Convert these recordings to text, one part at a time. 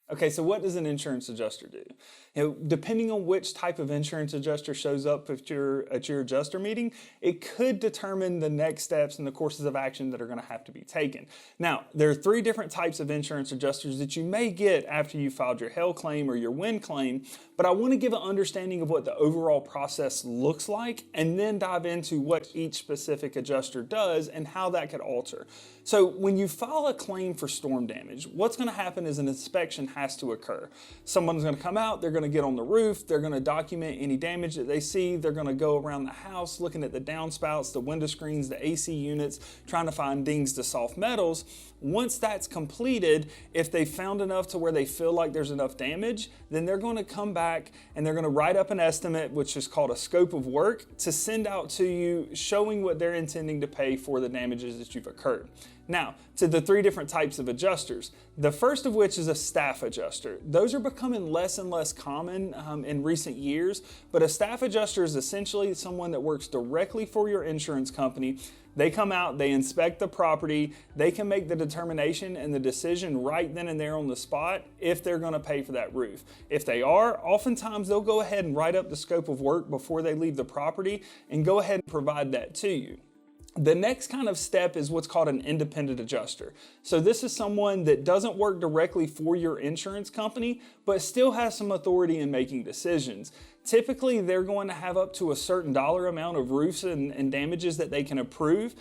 Okay, so what does an insurance adjuster do? Depending on which type of insurance adjuster shows up at your adjuster meeting, it could determine the next steps and the courses of action that are going to have to be taken. Now, there are 3 different types of insurance adjusters that you may get after you filed your hail claim or your wind claim, but I want to give an understanding of what the overall process looks like and then dive into what each specific adjuster does and how that could alter. So when you file a claim for storm damage, what's going to happen is an inspection has to occur. Someone's going to come out, they're going to get on the roof, they're going to document any damage that they see, they're going to go around the house looking at the downspouts, the window screens, the AC units, trying to find dings to soft metals. Once that's completed, if they found enough to where they feel like there's enough damage, then they're going to come back and they're going to write up an estimate, which is called a scope of work, to send out to you showing what they're intending to pay for the damages that you've occurred. Now, to the 3 different types of adjusters, the first of which is a staff adjuster. Those are becoming less and less common in recent years, but a staff adjuster is essentially someone that works directly for your insurance company. They come out, they inspect the property, they can make the determination and the decision right then and there on the spot if they're going to pay for that roof. If they are, oftentimes they'll go ahead and write up the scope of work before they leave the property and go ahead and provide that to you. The next kind of step is what's called an independent adjuster. So this is someone that doesn't work directly for your insurance company, but still has some authority in making decisions. Typically, they're going to have up to a certain dollar amount of roofs and damages that they can approve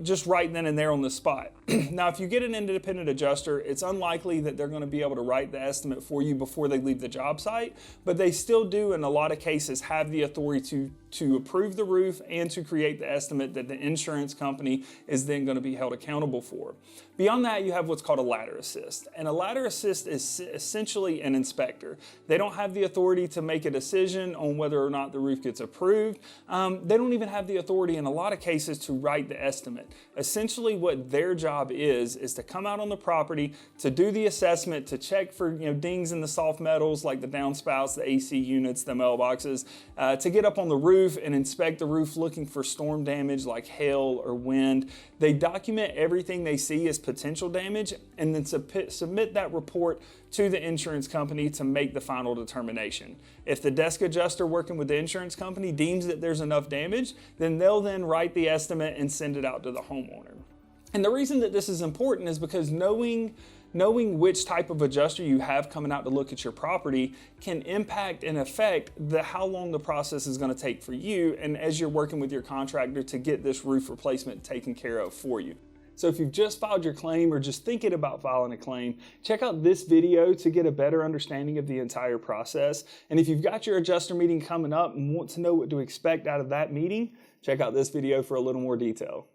just right then and there on the spot. Now, if you get an independent adjuster, it's unlikely that they're going to be able to write the estimate for you before they leave the job site, but they still do, in a lot of cases, have the authority to approve the roof and to create the estimate that the insurance company is then going to be held accountable for. Beyond that, you have what's called a ladder assist. And a ladder assist is essentially an inspector. They don't have the authority to make a decision on whether or not the roof gets approved. They don't even have the authority in a lot of cases to write the estimate. Essentially what their job is to come out on the property, to do the assessment, to check for dings in the soft metals like the downspouts, the AC units, the mailboxes, to get up on the roof and inspect the roof looking for storm damage like hail or wind. They document everything they see as potential damage and then submit that report to the insurance company to make the final determination. If the desk adjuster working with the insurance company deems that there's enough damage, then they'll then write the estimate and send it out to the homeowner. And the reason that this is important is because knowing which type of adjuster you have coming out to look at your property can impact and affect how long the process is going to take for you and as you're working with your contractor to get this roof replacement taken care of for you. So if you've just filed your claim or just thinking about filing a claim, check out this video to get a better understanding of the entire process. And if you've got your adjuster meeting coming up and want to know what to expect out of that meeting, check out this video for a little more detail.